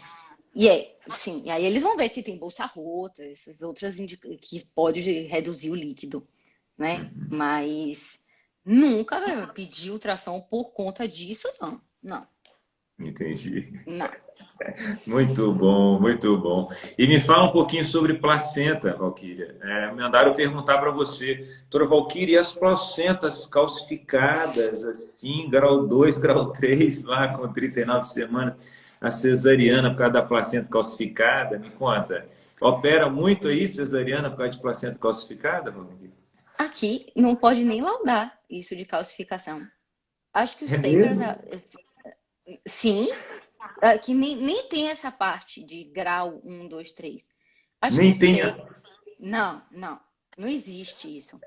sim, e aí eles vão ver se tem bolsa rota, essas outras que pode reduzir o líquido, né? Mas nunca pedi ultrassom por conta disso, não. Não, Entendi. não. Muito bom, muito bom. E me fala um pouquinho sobre placenta, Valquíria. Mandaram perguntar para você, doutora Valquíria, e as placentas calcificadas, assim, grau 2, grau 3, lá com 39 semanas, a cesariana por causa da placenta calcificada? Me conta. Opera muito aí cesariana por causa de placenta calcificada, Valquíria? Aqui não pode nem laudar isso de calcificação. Acho que os É papers, mesmo? sim, que nem tem essa parte de grau 1, 2, 3. Acho que Nem tem. não, não, não existe isso.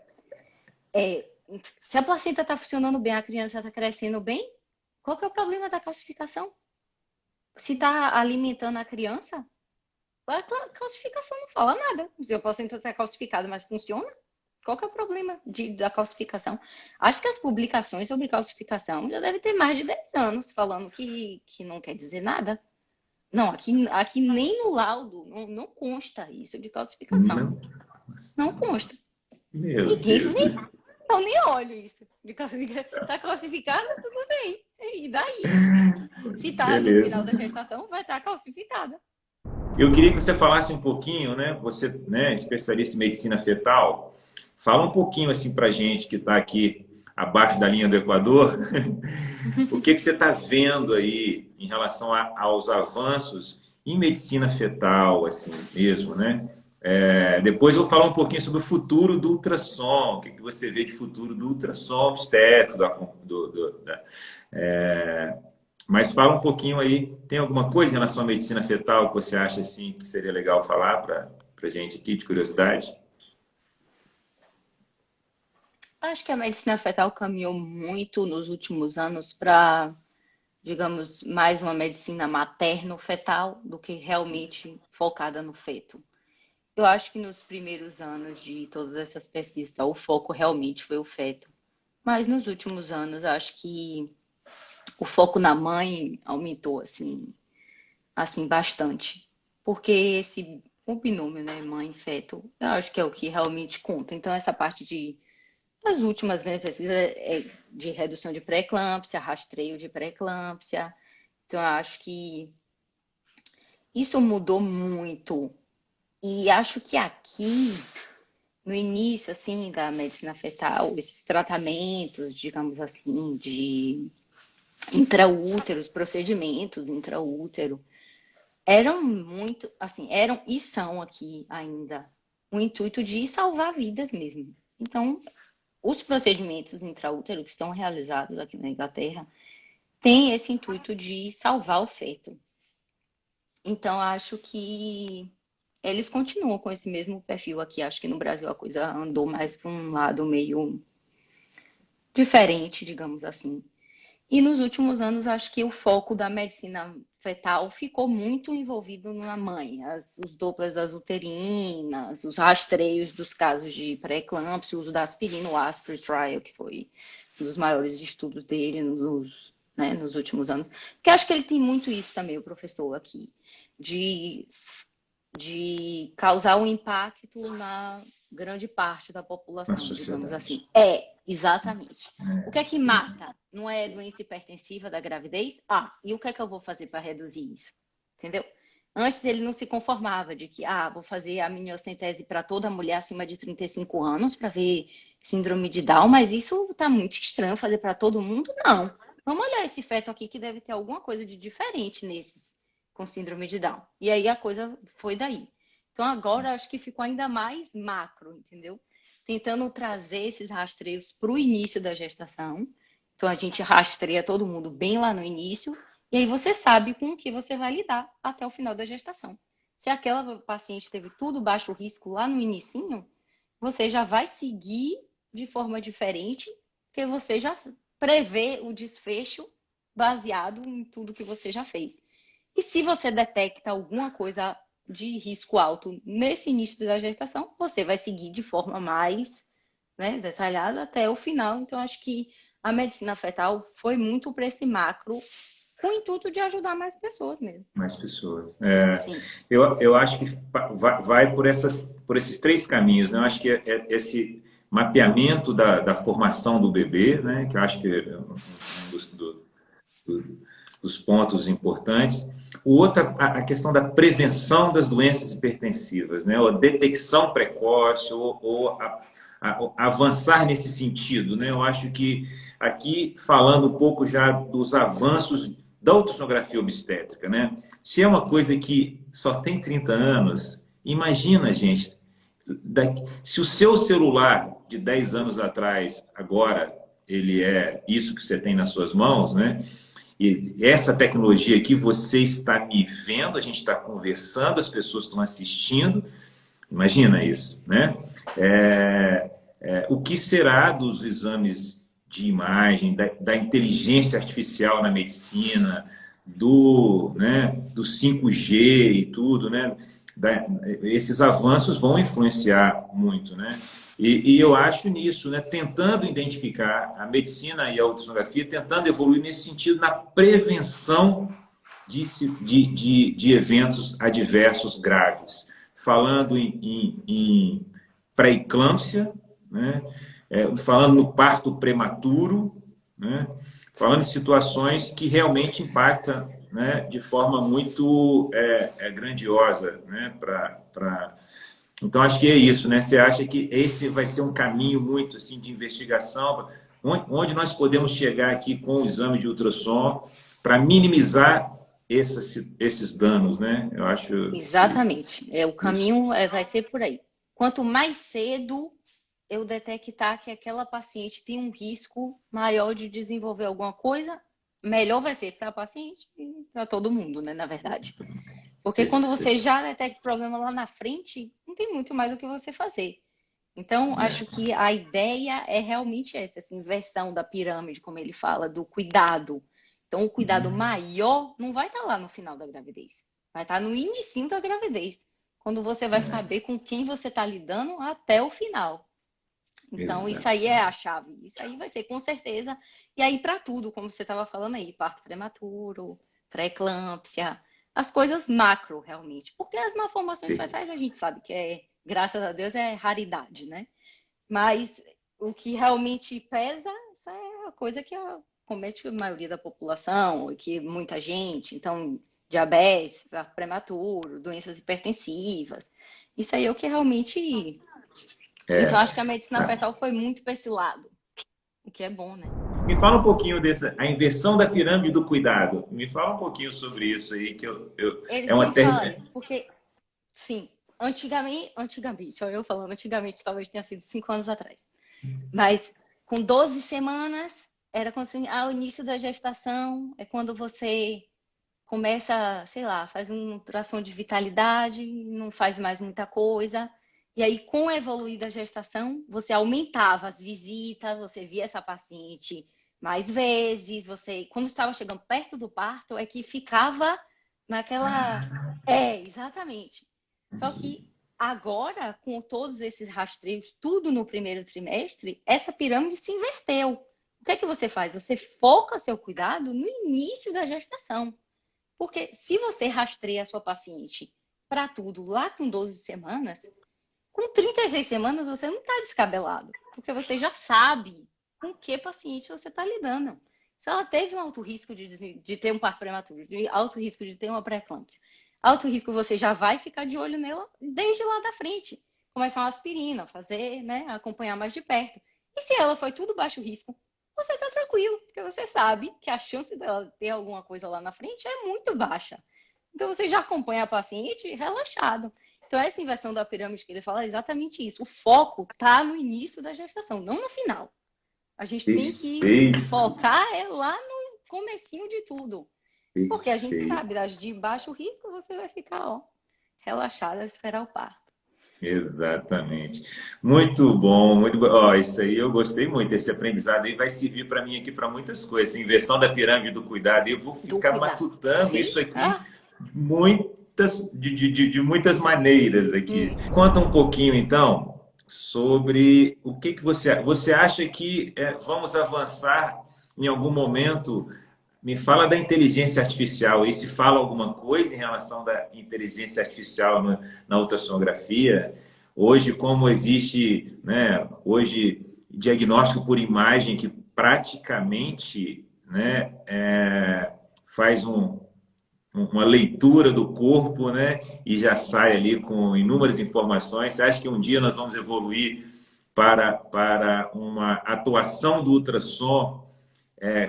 É, se a placenta está funcionando bem, a criança está crescendo bem, qual que é o problema da calcificação? Se está alimentando a criança, a calcificação não fala nada. Se a placenta está calcificada, mas funciona, qual que é o problema da calcificação? Acho que as publicações sobre calcificação já devem ter mais de 10 anos falando que não quer dizer nada. Não, aqui nem no laudo não consta isso de calcificação. Não. Não consta. Meu Ninguém Deus do nem, céu. eu nem olho isso. Tá calcificada, tudo bem. E daí? Se tá no Beleza. final da gestação, vai estar calcificada. Eu queria que você falasse um pouquinho, né? Você, né, especialista em medicina fetal, fala um pouquinho assim para gente que está aqui abaixo da linha do Equador, o que você está vendo aí em relação aos avanços em medicina fetal, assim mesmo, né? Depois eu vou falar um pouquinho sobre o futuro do ultrassom, o que você vê de futuro do ultrassom obstétrico, é, mas fala um pouquinho aí, tem alguma coisa em relação à medicina fetal que você acha assim que seria legal falar para a gente aqui, de curiosidade? Acho que a medicina fetal caminhou muito nos últimos anos para, digamos, mais uma medicina materno-fetal do que realmente focada no feto. Eu acho que nos primeiros anos de todas essas pesquisas, o foco realmente foi o feto. Mas nos últimos anos, eu acho que o foco na mãe aumentou assim bastante. Porque o binômio, né, mãe e feto, eu acho que é o que realmente conta. Então, essa parte as últimas grandes pesquisas é de redução de pré-eclâmpsia, rastreio de pré-eclâmpsia. Então, eu acho que isso mudou muito. E acho que aqui, no início, assim, da medicina fetal, esses tratamentos, digamos assim, de intraútero, os procedimentos intraútero, eram muito, assim, eram e são aqui ainda o intuito de salvar vidas mesmo. Então, os procedimentos intraútero que são realizados aqui na Inglaterra têm esse intuito de salvar o feto. Então, acho que eles continuam com esse mesmo perfil aqui. Acho que no Brasil a coisa andou mais para um lado meio diferente, digamos assim. E nos últimos anos, acho que o foco da medicina fetal ficou muito envolvido na mãe. Os duplas uterinas, os rastreios dos casos de pré-eclâmpsia, o uso da aspirina, o ASPRI Trial, que foi um dos maiores estudos dele nos últimos anos. Porque acho que ele tem muito isso também, o professor aqui, de causar um impacto grande parte da na população, digamos sociedade. assim. Exatamente. O que é que mata? Não é doença hipertensiva da gravidez? E o que é que eu vou fazer para reduzir isso? Entendeu? Antes ele não se conformava de que, vou fazer a amniocentese para toda mulher acima de 35 anos para ver síndrome de Down, mas isso está muito estranho fazer para todo mundo? Não. Vamos olhar esse feto aqui que deve ter alguma coisa de diferente nesses com síndrome de Down. E aí a coisa foi daí. Então agora acho que ficou ainda mais macro, entendeu? Tentando trazer esses rastreios para o início da gestação. Então a gente rastreia todo mundo bem lá no início, e aí você sabe com o que você vai lidar até o final da gestação. Se aquela paciente teve tudo baixo risco lá no inicinho, você já vai seguir de forma diferente, porque você já prevê o desfecho baseado em tudo que você já fez. E se você detecta alguma coisa de risco alto nesse início da gestação, você vai seguir de forma mais, né, detalhada até o final. Então, acho que a medicina fetal foi muito para esse macro, com o intuito de ajudar mais pessoas mesmo. Mais pessoas. Sim. Eu acho que vai por esses três caminhos, né? Eu acho que é esse mapeamento da formação do bebê, né? Que eu acho que é um do- dos pontos importantes. O outro, a questão da prevenção das doenças hipertensivas, né? Ou a detecção precoce, avançar nesse sentido, né? Eu acho que aqui, falando um pouco já dos avanços da ultrassonografia obstétrica, né? Se é uma coisa que só tem 30 anos, imagina, gente, se o seu celular de 10 anos atrás, agora, ele é isso que você tem nas suas mãos, né? E essa tecnologia que você está me vendo, a gente está conversando, as pessoas estão assistindo, imagina isso, né? O que será dos exames de imagem, da inteligência artificial na medicina, do 5G e tudo, né? Esses avanços vão influenciar muito, né? E eu acho nisso, né? Tentando identificar a medicina e a ultrassonografia, tentando evoluir nesse sentido, na prevenção de eventos adversos graves. Falando em pré-eclâmpsia, né? Falando no parto prematuro, né? Falando em situações que realmente impactam, né, de forma muito grandiosa, né, Então, acho que é isso, né? Você acha que esse vai ser um caminho muito assim de investigação, onde nós podemos chegar aqui com o exame de ultrassom para minimizar esses danos, né? Eu acho que Exatamente. O isso. caminho vai ser por aí. Quanto mais cedo eu detectar que aquela paciente tem um risco maior de desenvolver alguma coisa, melhor vai ser para a paciente e para todo mundo, né, na verdade. Porque quando você Perfeito. já detecta o problema lá na frente, não tem muito mais o que você fazer. Então, acho que a ideia é realmente essa inversão da pirâmide, como ele fala, do cuidado. Então, o cuidado maior não vai estar lá no final da gravidez, vai estar no início da gravidez, quando você vai saber com quem você está lidando até o final. Então, isso aí é Exatamente. a chave. Isso aí vai ser com certeza. E aí, para tudo, como você estava falando aí, parto prematuro, pré-eclâmpsia, as coisas macro, realmente. Porque as malformações fetais a gente sabe que graças a Deus, é raridade, né? Mas o que realmente pesa, essa é a coisa que comete a maioria da população, que muita gente. Então, diabetes, parto prematuro, doenças hipertensivas. Isso aí é o que realmente então, acho que a medicina fetal foi muito para esse lado, o que é bom, né? Me fala um pouquinho dessa, a inversão da pirâmide do cuidado. Me fala um pouquinho sobre isso aí, que Ele é uma sempre fala terra. isso, porque, sim, antigamente, ó, eu falando antigamente, talvez tenha sido 5 anos atrás, mas com 12 semanas, era quando, assim, ao início da gestação, é quando você começa, sei lá, faz uma tração de vitalidade, não faz mais muita coisa. E aí, com a evoluir da gestação, você aumentava as visitas, você via essa paciente mais vezes, você, quando estava chegando perto do parto, é que ficava naquela. Exatamente. Só que agora, com todos esses rastreios, tudo no primeiro trimestre, essa pirâmide se inverteu. O que é que você faz? Você foca seu cuidado no início da gestação. Porque se você rastreia a sua paciente para tudo lá com 12 semanas, Com 36 semanas, você não está descabelado, porque você já sabe com que paciente você está lidando. Se ela teve um alto risco de ter um parto prematuro, de alto risco de ter uma pré-eclâmpsia, alto risco você já vai ficar de olho nela desde lá da frente. Começar uma aspirina, fazer, né, acompanhar mais de perto. E se ela foi tudo baixo risco, você está tranquilo, porque você sabe que a chance dela ter alguma coisa lá na frente é muito baixa. Então você já acompanha a paciente relaxado. Então essa inversão da pirâmide que ele fala é exatamente isso. O foco está no início da gestação, não no final. A gente tem que Perfeito, focar lá no comecinho de tudo. Porque a gente perfeito. sabe, das de baixo risco, você vai ficar, ó, relaxada a esperar o parto. Exatamente. Muito bom, muito bom. Ó, isso aí eu gostei muito. Esse aprendizado aí vai servir para mim aqui para muitas coisas. Essa inversão da pirâmide do cuidado. Eu vou Do ficar cuidado. matutando Sim? isso aqui Ah, de muitas maneiras aqui. hum. Conta um pouquinho, então, sobre o que que você acha que vamos avançar em algum momento. Me fala da inteligência artificial. E se fala alguma coisa em relação da inteligência artificial na ultrassonografia? Hoje, como existe, né, hoje diagnóstico por imagem que praticamente, né, faz uma leitura do corpo, né, e já sai ali com inúmeras informações. Você acha que um dia nós vamos evoluir para uma atuação do ultrassom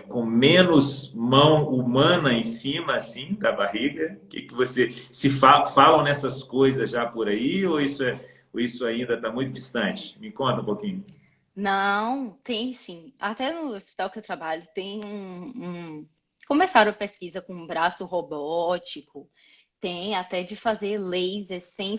com menos mão humana em cima, assim, da barriga? O que você falam nessas coisas já por aí ou isso ainda está muito distante? Me conta um pouquinho. Não, tem sim. Até no hospital que eu trabalho tem começaram a pesquisa com um braço robótico, tem até de fazer laser sem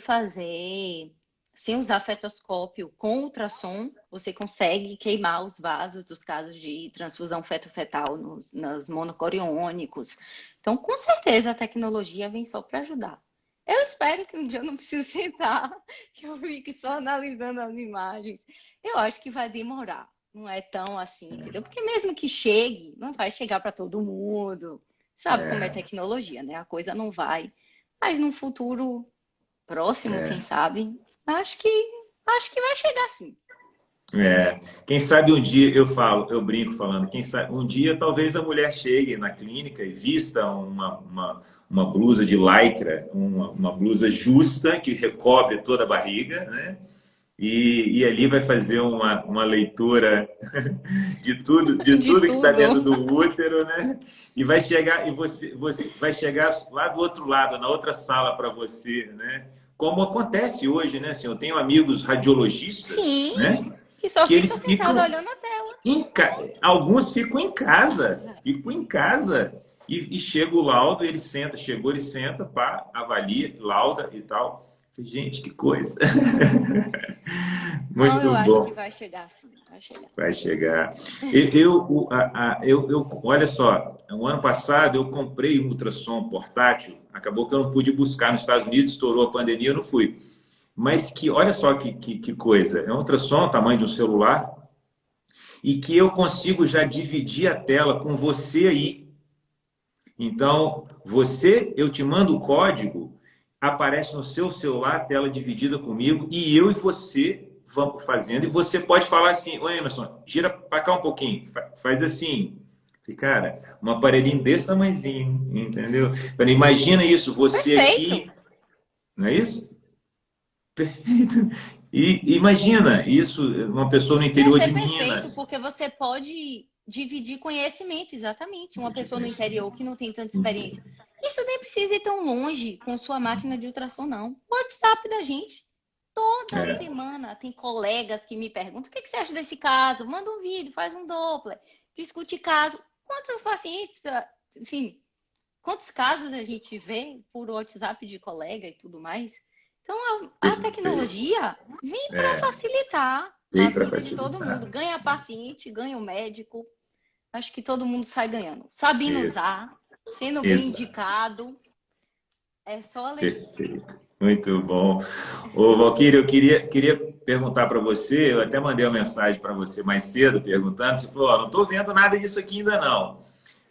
usar fetoscópio, com ultrassom, você consegue queimar os vasos dos casos de transfusão feto-fetal nos monocoriônicos. Então, com certeza a tecnologia vem só para ajudar. Eu espero que um dia eu não precise sentar, que eu fique só analisando as imagens. Eu acho que vai demorar. Não é tão assim, entendeu? Porque mesmo que chegue, não vai chegar para todo mundo. Sabe como é É, tecnologia, né? A coisa não vai. Mas no futuro próximo, quem sabe, acho que vai chegar sim. quem sabe um dia eu brinco falando, quem sabe um dia talvez a mulher chegue na clínica e vista uma blusa de lycra, uma blusa justa que recobre toda a barriga, né? E ali vai fazer uma leitura de De tudo que está dentro tudo. do útero, né? E vai chegar, e você vai chegar lá do outro lado, na outra sala para você, né? Como acontece hoje, né? Assim, eu tenho amigos radiologistas, Sim, né? que só Que fica eles sentado ficam olhando a tela. alguns ficam em casa, Casa. e chega o laudo, ele senta, chegou, ele senta, pá, avalia, lauda e tal. Gente, que coisa. Não, eu Muito acho que bom. vai chegar sim, vai chegar. Vai chegar. Olha só, o ano passado eu comprei um ultrassom portátil, acabou que eu não pude buscar nos Estados Unidos, estourou a pandemia, eu não fui. Mas que, olha só que coisa, é um ultrassom, tamanho de um celular, e que eu consigo já dividir a tela com você aí. Então, eu te mando o código, aparece no seu celular a tela dividida comigo e eu e você vamos fazendo. E você pode falar assim: Ô Emerson, gira para cá um pouquinho, faz assim. E, cara, um aparelhinho desse tamanhozinho, entendeu? Então, imagina isso, você aqui, Perfeito. não é isso? E imagina isso, uma pessoa no Ia interior ser de perfeito, Minas. porque você pode dividir conhecimento, exatamente. Uma De pessoa no interior conhecimento. que não tem tanta experiência. Isso nem precisa ir tão longe com sua máquina de ultrassom, não. O WhatsApp da gente. Toda É, semana tem colegas que me perguntam: o que você acha desse caso? Manda um vídeo, faz um Doppler, discute caso. Quantos pacientes, assim, quantos casos a gente vê por WhatsApp de colega e tudo mais? Então, a perfeito. tecnologia vem para facilitar a Veio para vida de todo mundo. facilitar. Ganha paciente, ganha o médico. Acho que todo mundo sai ganhando. Sabendo usar, sendo bem Exato. indicado, é só alegria. Perfeito. Muito bom. Ô, Valquíria, eu queria perguntar para você, eu até mandei uma mensagem para você mais cedo perguntando, você falou, ó, não estou vendo nada disso aqui ainda não.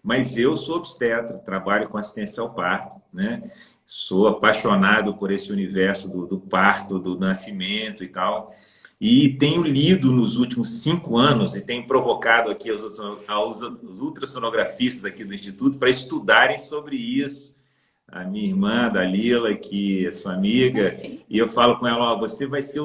Mas eu sou obstetra, trabalho com assistência ao parto, né? Sou apaixonado por esse universo do parto, do nascimento e tal. E tenho lido nos últimos 5 anos e tenho provocado aqui os ultrassonografistas aqui do Instituto para estudarem sobre isso. A minha irmã, Dalila, que é sua amiga, Sim. e eu falo com ela, ó, você vai ser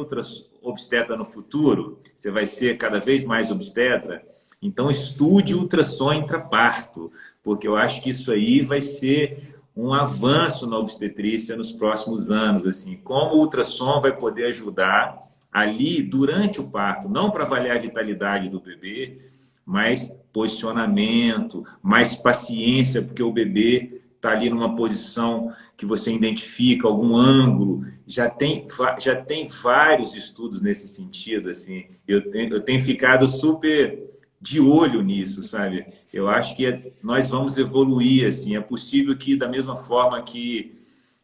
obstetra no futuro? Você vai ser cada vez mais obstetra? Então estude ultrassom intraparto, porque eu acho que isso aí vai ser um avanço na obstetrícia nos próximos anos, assim, como o ultrassom vai poder ajudar ali durante o parto, não para avaliar a vitalidade do bebê, mas posicionamento, mais paciência, porque o bebê está ali numa posição que você identifica algum ângulo. Já tem vários estudos nesse sentido, assim. Eu tenho ficado super de olho nisso, sabe? Eu acho que nós vamos evoluir, assim. É possível que, da mesma forma que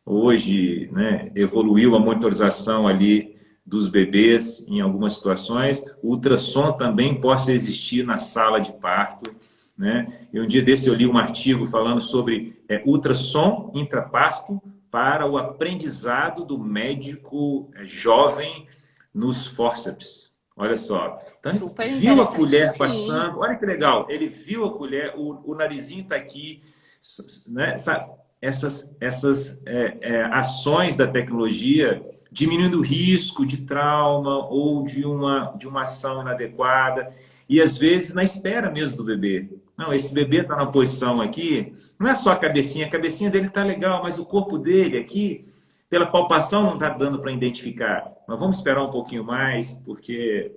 hoje, né, evoluiu a monitorização ali dos bebês em algumas situações, o ultrassom também possa existir na sala de parto, né? E um dia desse eu li um artigo falando sobre ultrassom intraparto para o aprendizado do médico jovem nos fórceps. Olha só. Então, ele Super viu a interessante, colher sim. passando, olha que legal, ele viu a colher, o narizinho está aqui, né? Essas ações da tecnologia diminuindo o risco de trauma ou de uma ação inadequada, e às vezes na espera mesmo do bebê. Não, esse bebê está na posição aqui, não é só a cabecinha dele está legal, mas o corpo dele aqui, pela palpação, não está dando para identificar. Mas vamos esperar um pouquinho mais, porque.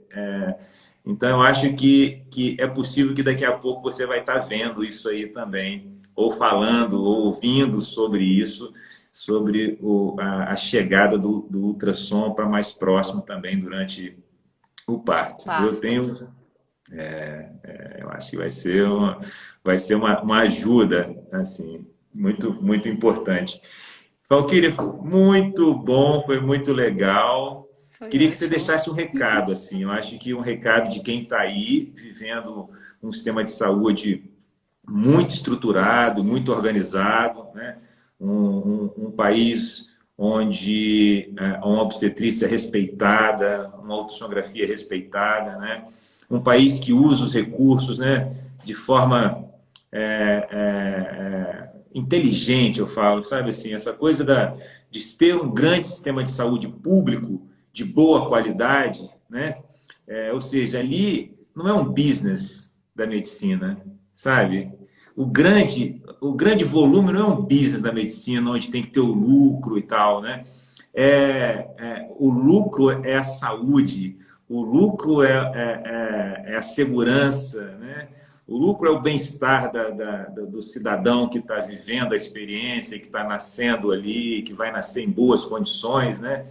Então, eu acho que é possível que daqui a pouco você vai estar vendo isso aí também, ou falando, ou ouvindo sobre isso, sobre a chegada do ultrassom para mais próximo também durante o parto. Parto. Eu acho que vai ser uma ajuda, assim, muito, muito importante. Valquíria, muito bom, foi muito legal. Foi Queria que você ótimo. deixasse um recado, assim, eu acho que um recado de quem está aí vivendo um sistema de saúde muito estruturado, muito organizado, né? Um país onde uma obstetrícia respeitada, uma ultrassonografia respeitada, né? Um país que usa os recursos, né, de forma inteligente, eu falo, sabe assim, essa coisa de ter um grande sistema de saúde público de boa qualidade, né? Ou seja, ali não é um business da medicina, sabe? O grande volume não é um business da medicina, onde tem que ter o lucro e tal, né? O lucro é a saúde, o lucro é a segurança, né? O lucro é o bem-estar do cidadão que está vivendo a experiência, que está nascendo ali, que vai nascer em boas condições, né?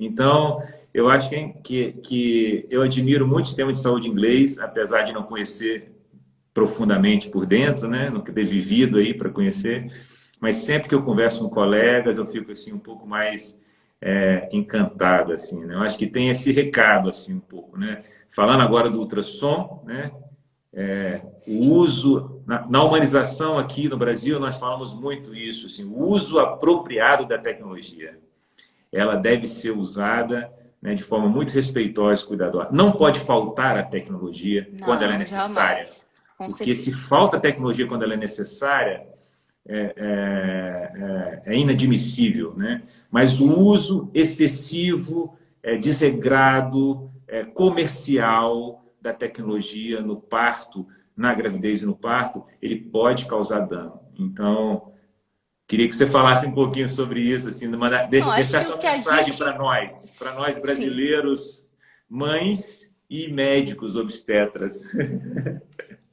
Então, eu acho que eu admiro muito o sistema de saúde inglês, apesar de não conhecer profundamente por dentro, né? Nunca ter vivido aí para conhecer, mas sempre que eu converso com colegas, eu fico assim um pouco mais encantado, assim, né? Eu acho que tem esse recado assim um pouco, né? Falando agora do ultrassom, né? O Sim. uso na humanização aqui no Brasil nós falamos muito isso, assim, o uso apropriado da tecnologia. Ela deve ser usada, né, de forma muito respeitosa e cuidadosa. Não pode faltar a tecnologia quando ela é Não, necessária, jamais. Com porque se certeza. falta tecnologia quando ela é necessária, é inadmissível, né? Mas o Sim. uso excessivo, desregrado, comercial da tecnologia no parto, na gravidez e no parto, ele pode causar dano. Então, queria que você falasse um pouquinho sobre isso, assim, Não, acho deixar que o sua que a mensagem gente. para nós Sim. brasileiros, mães e médicos obstetras.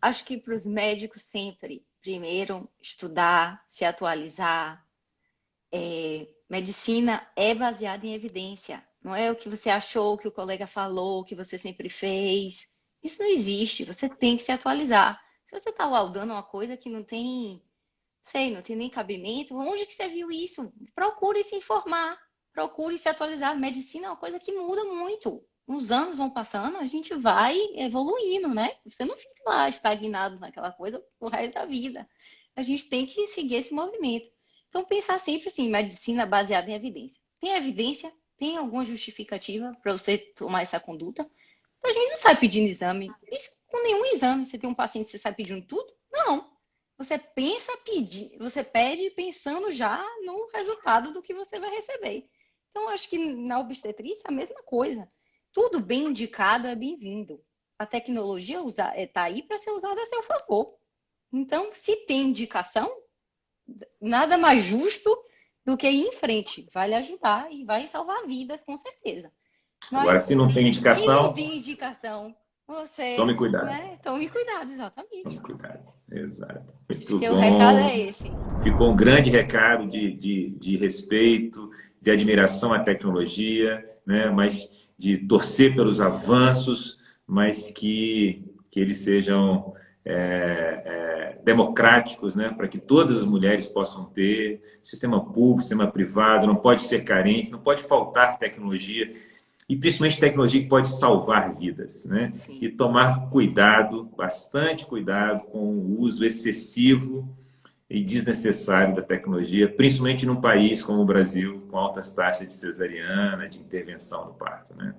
Acho que para os médicos sempre, primeiro, estudar, se atualizar. Medicina é baseada em evidência. Não é o que você achou, o que o colega falou, o que você sempre fez. Isso não existe. Você tem que se atualizar. Se você está laudando uma coisa que não tem, sei, não tem nem cabimento, onde que você viu isso? Procure se informar. Procure se atualizar. Medicina é uma coisa que muda muito. os anos vão passando, a gente vai evoluindo, né? Você não fica lá estagnado naquela coisa o resto da vida. A gente tem que seguir esse movimento. Então, pensar sempre assim, medicina baseada em evidência. Tem evidência? Tem alguma justificativa para você tomar essa conduta? A gente não sai pedindo exame. Isso com nenhum exame. Você tem um paciente que você sai pedindo tudo? Não. Você pensa pedir, você pede pensando já no resultado do que você vai receber. Então, acho que na obstetrícia é a mesma coisa. Tudo bem indicado é bem-vindo. A tecnologia está aí para ser usada a seu favor. Então, se tem indicação, nada mais justo do que ir em frente. Vai lhe ajudar e vai salvar vidas, com certeza. Agora, Mas se não tem se não indicação, tem indicação, você, tome cuidado. né, tome cuidado, Tome exatamente. cuidado. Exato. Acho Muito que o recado bom. é esse. Ficou um grande recado de respeito, de admiração à tecnologia, né? Mas de torcer pelos avanços, mas que eles sejam democráticos, né? Para que todas as mulheres possam ter. Sistema público, sistema privado, não pode ser carente, não pode faltar tecnologia. E principalmente tecnologia que pode salvar vidas, né? E Sim. tomar cuidado, bastante cuidado com o uso excessivo e desnecessário da tecnologia, principalmente num país como o Brasil, com altas taxas de cesariana, de intervenção no parto, né?